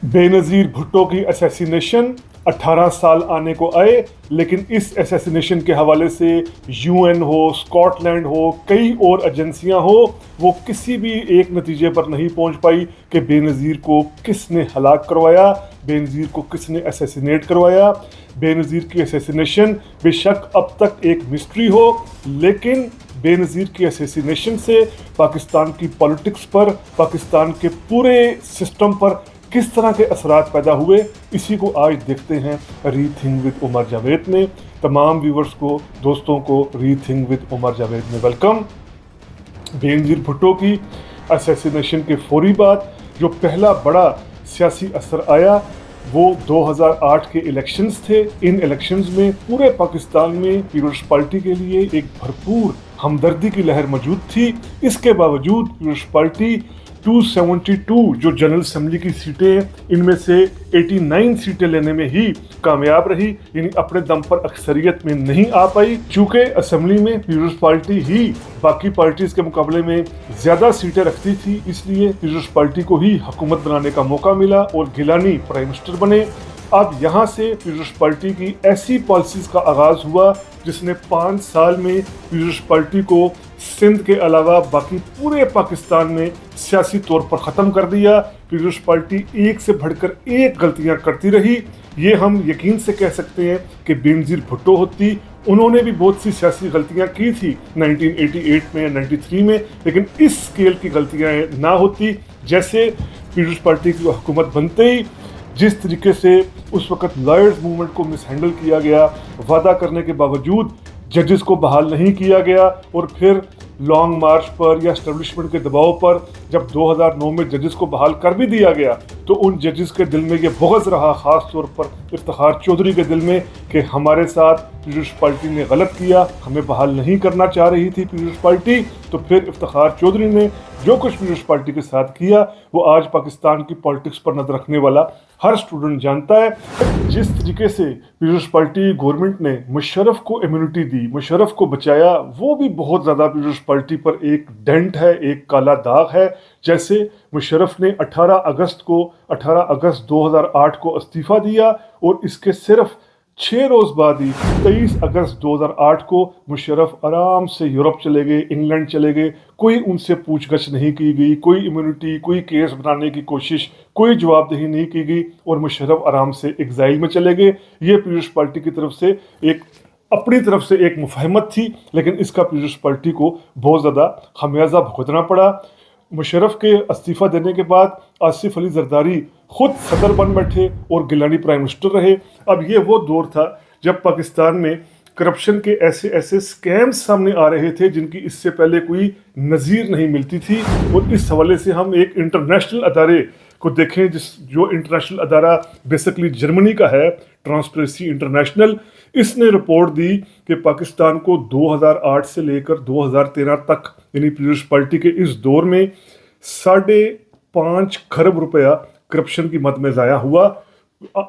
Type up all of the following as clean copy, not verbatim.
बेनज़ीर भुट्टो की असैसिनेशन 18 साल आने को आए, लेकिन इस असैसिनेशन के हवाले से यूएन हो, स्कॉटलैंड हो, कई और एजेंसियां हो, वो किसी भी एक नतीजे पर नहीं पहुंच पाई कि बेनज़ीर को किसने हलाक करवाया, बेनज़ीर को किसने असैसिनेट करवाया। बेनज़ीर की असैसिनेशन बेशक अब तक एक मिस्ट्री हो, लेकिन बेनज़ीर की असैसिनेशन से पाकिस्तान की पॉलिटिक्स पर, पाकिस्तान के पूरे सिस्टम पर किस तरह के असरात पैदा हुए, इसी को आज देखते हैं रीथिंक विद उमर जावेद में। तमाम व्यूवर्स को, दोस्तों को रीथिंक विद उमर जावेद में वेलकम। बेनज़ीर भुट्टो की असैसिनेशन के फौरी बाद जो पहला बड़ा सियासी असर आया वो 2008 के इलेक्शंस थे। इन इलेक्शंस में पूरे पाकिस्तान में पीपल्स पार्टी के लिए एक भरपूर हमदर्दी की लहर मौजूद थी। इसके बावजूद पीपल्स पार्टी 272 जो जनरल असेंबली की सीटें हैं, इनमें से 89 सीटें लेने में ही कामयाब रही, यानी अपने दम पर अक्सरियत में नहीं आ पाई। चूंकि असेंबली में पीपल्स पार्टी ही बाकी पार्टीज के मुकाबले में ज्यादा सीटें रखती थी, इसलिए पीपल्स पार्टी को ही हुकूमत बनाने का मौका मिला और गिलानी प्राइम मिनिस्टर बने। अब यहाँ से पीपल्स पार्टी की ऐसी पॉलिसीज का आगाज हुआ जिसने 5 साल में पीपल्स पार्टी को सिंध के अलावा बाकी पूरे पाकिस्तान में सियासी तौर पर ख़त्म कर दिया। पीपल्स पार्टी एक से बढ़कर एक गलतियां करती रही। ये हम यकीन से कह सकते हैं कि बेनज़ीर भुट्टो होती, उन्होंने भी बहुत सी सियासी गलतियां की थी 1988 में, 93 में, लेकिन इस स्केल की गलतियां ना होती। जैसे पीपल्स पार्टी की हुकूमत बनते ही जिस तरीके से उस वक्त लॉयर्स मूवमेंट को मिसहैंडल किया गया, वादा करने के बावजूद जजेस को बहाल नहीं किया गया, और फिर लॉन्ग मार्च पर या एस्टेब्लिशमेंट के दबाव पर जब 2009 में जजेस को बहाल कर भी दिया गया तो उन जजेस के दिल में ये बुग़्ज़ रहा, ख़ास तौर पर इफ्तिखार चौधरी के दिल में, कि हमारे साथ पीपल्स पार्टी ने गलत किया, हमें बहाल नहीं करना चाह रही थी पीपल्स पार्टी। तो फिर इफ्तिखार चौधरी ने जो कुछ पीपल्स पार्टी के साथ किया वो आज पाकिस्तान की पॉलिटिक्स पर नजर रखने वाला हर स्टूडेंट जानता है। जिस तरीके से पीपल्स पार्टी गवर्नमेंट ने मुशर्रफ को इम्यूनिटी दी, मुशर्रफ को बचाया, वो भी बहुत ज़्यादा पीपल्स पार्टी पर एक डेंट है, एक काला दाग है। जैसे मुशर्रफ ने 18 अगस्त 2008 को इस्तीफ़ा दिया और इसके सिर्फ 6 रोज़ बाद ही 23 अगस्त 2008 को मुशर्रफ आराम से यूरोप चले गए, इंग्लैंड चले गए। कोई उनसे पूछगछ नहीं की गई, कोई इम्यूनिटी, कोई केस बनाने की कोशिश, कोई जवाबदेही नहीं की गई और मुशर्रफ आराम से एग्जाइल में चले गए। ये पीपल्स पार्टी की तरफ से एक अपनी तरफ से एक मुफाहमत थी, लेकिन इसका पीपल्स पार्टी को बहुत ज़्यादा खमियाजा भुगतना पड़ा। मुशर्रफ के इस्तीफ़ा देने के बाद आसिफ अली जरदारी खुद सदर बन बैठे और गिलानी प्राइम मिनिस्टर रहे। अब ये वो दौर था जब पाकिस्तान में करप्शन के ऐसे ऐसे स्कैम्स सामने आ रहे थे जिनकी इससे पहले कोई नज़ीर नहीं मिलती थी। और इस हवाले से हम एक इंटरनेशनल अदारे को देखें, जो इंटरनेशनल अदारा बेसिकली जर्मनी का है, ट्रांसपेरेंसी इंटरनेशनल। इसने रिपोर्ट दी कि पाकिस्तान को 2008 से लेकर 2013 तक, यानी पीपल्स पार्टी के इस दौर में 5.5 खरब रुपया करप्शन की मद में ज़ाया हुआ।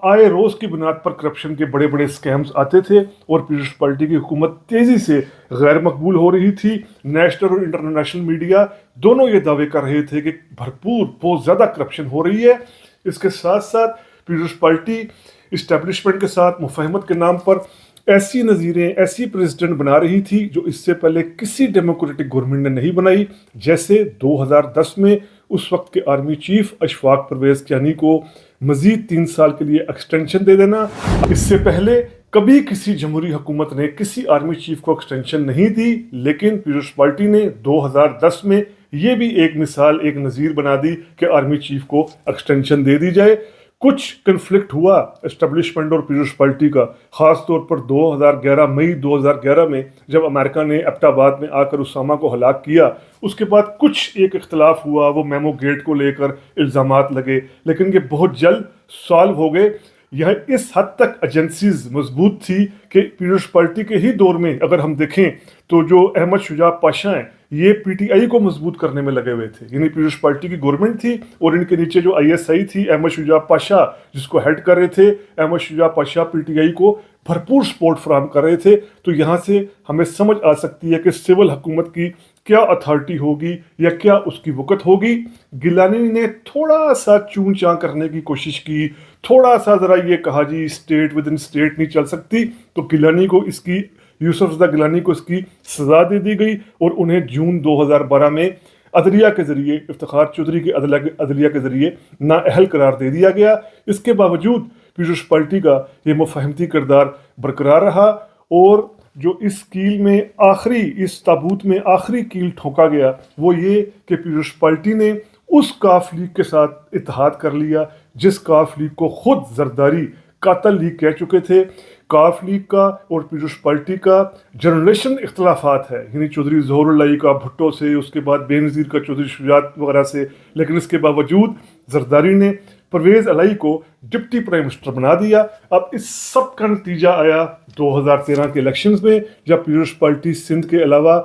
आए रोज़ की बुनियाद पर करप्शन के बड़े बड़े स्कैम्स आते थे और पीपल्स पार्टी की हुकूमत तेज़ी से गैर मकबूल हो रही थी। नेशनल और इंटरनेशनल मीडिया दोनों ये दावे कर रहे थे कि भरपूर बहुत ज़्यादा करप्शन हो रही है। इसके साथ साथ पीपल्स पार्टी इस्टेब्लिशमेंट के साथ मुफाहमत के नाम पर ऐसी नज़ीरें, ऐसी प्रेसिडेंट बना रही थी जो इससे पहले किसी डेमोक्रेटिक गवर्नमेंट ने नहीं बनाई। जैसे 2010 में उस वक्त के आर्मी चीफ अशफाक परवेज़ कियानी को मजीद 3 साल के लिए एक्सटेंशन दे देना। इससे पहले कभी किसी जमहूरी हुकूमत ने किसी आर्मी चीफ को एक्सटेंशन नहीं दी, लेकिन पीपल्स पार्टी ने 2010 में ये भी एक मिसाल, एक नज़ीर बना दी कि आर्मी चीफ को एक्सटेंशन दे दी जाए। कुछ कन्फ्लिक्ट हुआ एस्टेब्लिशमेंट और पीपल्स पार्टी का, ख़ास तौर पर 2011 मई 2011 में जब अमेरिका ने एबटाबाद में आकर उसामा को हलाक किया। उसके बाद कुछ एक इख्तलाफ हुआ, वो मेमो गेट को लेकर इल्ज़ामात लगे, लेकिन ये बहुत जल्द सॉल्व हो गए। यह इस हद तक एजेंसीज मजबूत थी कि पीपल्स पार्टी के ही दौर में अगर हम देखें तो जो अहमद शुजा पाशा हैं, ये पीटीआई को मजबूत करने में लगे हुए थे। यानी पीपल्स पार्टी की गवर्नमेंट थी और इनके नीचे जो आईएसआई थी, अहमद शुजा पाशा जिसको हेड कर रहे थे, अहमद शुजा पाशा पीटीआई को भरपूर सपोर्ट फराहम कर रहे थे। तो यहाँ से हमें समझ आ सकती है कि सिविल हुकूमत की क्या अथॉरिटी होगी या क्या उसकी वक़्त होगी। गिलानी ने थोड़ा सा चूं चां करने की कोशिश की, थोड़ा सा ज़रा ये कहा जी स्टेट विद इन स्टेट नहीं चल सकती, तो गिलानी को इसकी यूसुफ गिलानी को इसकी सज़ा दे दी गई और उन्हें जून 2012 में अदलिया के ज़रिए, इफ्तिखार चौधरी के अदलिया के ज़रिए नाअहल करार दे दिया गया। इसके बावजूद पीयूष पार्टी का ये मुफाहमती किरदार बरकरार रहा और जो इस कील में आखिरी, इस ताबूत में आखिरी कील ठोका गया वो ये कि पीयूष पार्टी ने उस काफ लीग के साथ इत्तेहाद कर लिया जिस काफ लीग को खुद जरदारी कातल लीग कह चुके थे। काफ लीग का और पीयूष पार्टी का जनरेशन इख्तलाफात है, यानी चौधरी ज़ोहरुल्लाही का भुट्टो से, उसके बाद बेनज़ीर का चौधरी शुजात वगैरह से, लेकिन इसके बावजूद जरदारी ने परवेज़ अलाई को डिप्टी प्राइम मिनिस्टर बना दिया। अब इस सब का नतीजा आया 2013 के इलेक्शंस में, जब पीयूष पार्टी सिंध के अलावा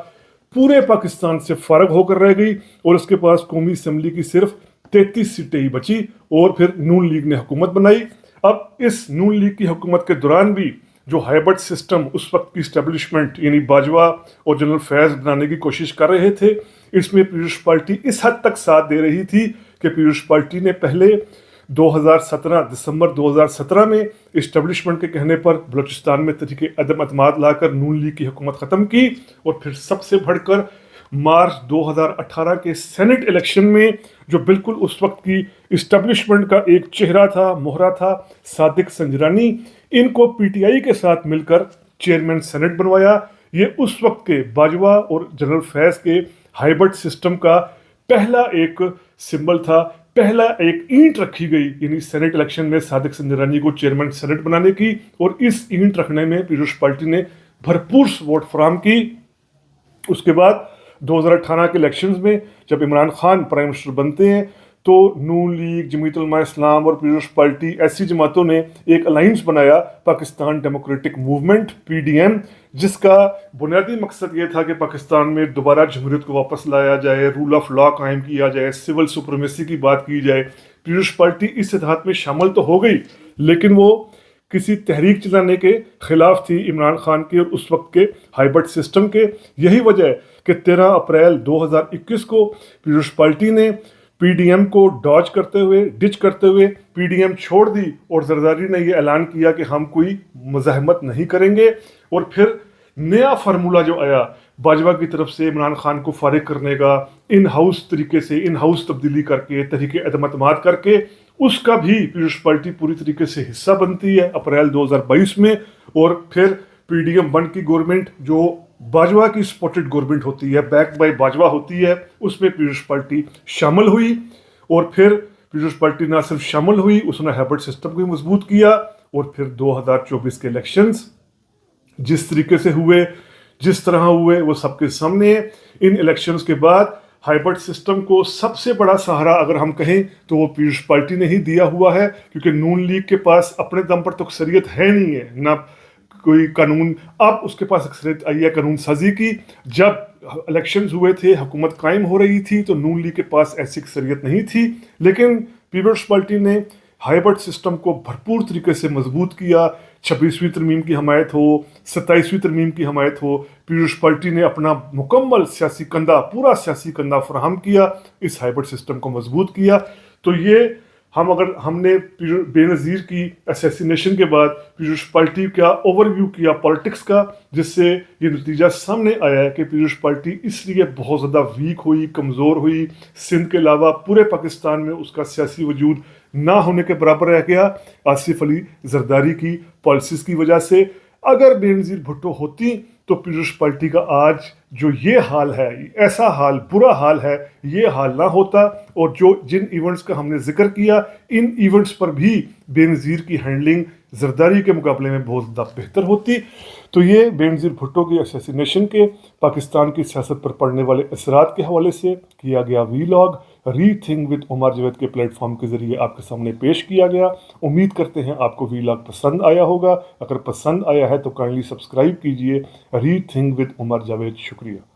पूरे पाकिस्तान से फारग होकर रह गई और उसके पास कौमी असम्बली की सिर्फ 33 सीटें ही बची और फिर नून लीग ने हुकूमत बनाई। अब इस नून लीग की हुकूमत के दौरान भी जो हाइब्रिड सिस्टम उस वक्त की इस्टेब्लिशमेंट यानी बाजवा और जनरल फैज़ बनाने की कोशिश कर रहे थे, इसमें पीयूष पार्टी इस हद तक साथ दे रही थी कि पीयूष पार्टी ने पहले 2017 दिसंबर 2017 में इस्टेब्लिशमेंट के कहने पर बलूचिस्तान में तरीके अदम अतमाद लाकर नून लीग की हुकूमत ख़त्म की और फिर सबसे बढ़कर मार्च 2018 के सेनेट इलेक्शन में जो बिल्कुल उस वक्त की इस्टेब्लिशमेंट का एक चेहरा था, मोहरा था, सादिक संजरानी, इनको पीटीआई के साथ मिलकर चेयरमैन सेनेट बनवाया। ये उस वक्त के बाजवा और जनरल फैज़ के हाइब्रिड सिस्टम का पहला एक सिंबल था, पहला एक ईंट रखी गई यानी सेनेट इलेक्शन में सादिक संजरानी को चेयरमैन सेनेट बनाने की, और इस ईंट रखने में पीयूष पार्टी ने भरपूर वोट फराहम की। उसके बाद 2018 के इलेक्शंस में जब इमरान खान प्राइम मिनिस्टर बनते हैं तो नून लीग, जमीयत उलमा इस्लाम और पीयूष पार्टी ऐसी जमातों ने एक अलाइंस बनाया, पाकिस्तान डेमोक्रेटिक मूवमेंट पीडीएम, जिसका बुनियादी मकसद ये था कि पाकिस्तान में दोबारा जमहूरियत को वापस लाया जाए, रूल ऑफ लॉ कायम किया जाए, सिविल सुप्रीमेसी की बात की जाए। पीयूष पार्टी इस इत्तेहाद में शामिल तो हो गई लेकिन वो किसी तहरीक चलाने के खिलाफ थी इमरान खान के और उस वक्त के हाइब्रिड सिस्टम के। यही वजह है कि 13 अप्रैल 2021 को पीयूष पार्टी ने पीडीएम को डिच करते हुए पीडीएम छोड़ दी और जरदारी ने यह ऐलान किया कि हम कोई मज़ाहमत नहीं करेंगे। और फिर नया फार्मूला जो आया बाजवा की तरफ से इमरान खान को फारिग करने का, इन हाउस तरीके से इन हाउस तब्दीली करके, तरीके अदम-अतमाद करके, उसका भी पीयूष पार्टी पूरी तरीके से हिस्सा बनती है अप्रैल 2022 में। और फिर पीडीएम 1 की गवर्नमेंट जो बाजवा की सपोर्टेड गवर्नमेंट होती है, बैक्ड बाय बाजवा होती है, उसमें पीयूष पार्टी शामिल हुई। और फिर पीयूष पार्टी ना सिर्फ शामिल हुई, उसने हाइब्रिड सिस्टम को मजबूत किया। और फिर 2024 के इलेक्शंस जिस तरीके से हुए, जिस तरह हुए, वो सबके सामने है। इन इलेक्शंस के बाद हाइब्रिड सिस्टम को सबसे बड़ा सहारा अगर हम कहें तो वो पीयूष पार्टी ने ही दिया हुआ है, क्योंकि नून लीग के पास अपने दम पर तो अक्सरियत है नहीं है, ना कोई कानून। अब उसके पास अक्सरियत आई है कानून साजी की। जब इलेक्शंस हुए थे, हुकूमत कायम हो रही थी, तो नून लीग के पास ऐसी अक्सरियत नहीं थी, लेकिन पीपल्स पार्टी ने हाइब्रिड सिस्टम को भरपूर तरीके से मजबूत किया। 26वीं तरमीम की हमायत हो, 27वीं तरमीम की हमायत हो, पीयूष पार्टी ने अपना मुकम्मल सियासी कंधा, पूरा सियासी कंधा फराहम किया, इस हाइब्रिड सिस्टम को मजबूत किया। तो ये हमने बेनज़ीर की असैसिनेशन के बाद पीयूष पार्टी का ओवरव्यू किया पॉलिटिक्स का, जिससे ये नतीजा सामने आया है कि पीयूष पार्टी इसलिए बहुत ज़्यादा वीक हुई, कमज़ोर हुई, सिंध के अलावा पूरे पाकिस्तान में उसका सियासी वजूद ना होने के बराबर रह गया आसिफ अली जरदारी की पॉलिसीज़ की वजह से। अगर बेनज़ीर भुट्टो होती तो पीयूष पार्टी का आज जो ये हाल है, ऐसा हाल, बुरा हाल है, ये हाल ना होता। और जिन इवेंट्स का हमने जिक्र किया, इन इवेंट्स पर भी बेनज़ीर की हैंडलिंग जरदारी के मुकाबले में बहुत ज़्यादा बेहतर होती। तो ये बेनज़ीर भुट्टो की असैसिनेशन के पाकिस्तान की सियासत पर पड़ने वाले असरात के हवाले से किया गया vlog rethink with Umar Javed के प्लेटफॉर्म के ज़रिए आपके सामने पेश किया गया। उम्मीद करते हैं आपको वीलॉग पसंद आया होगा। अगर पसंद आया है तो काइंडली सब्सक्राइब कीजिए रीथिंक विद उमर जावेद। शुक्रिया।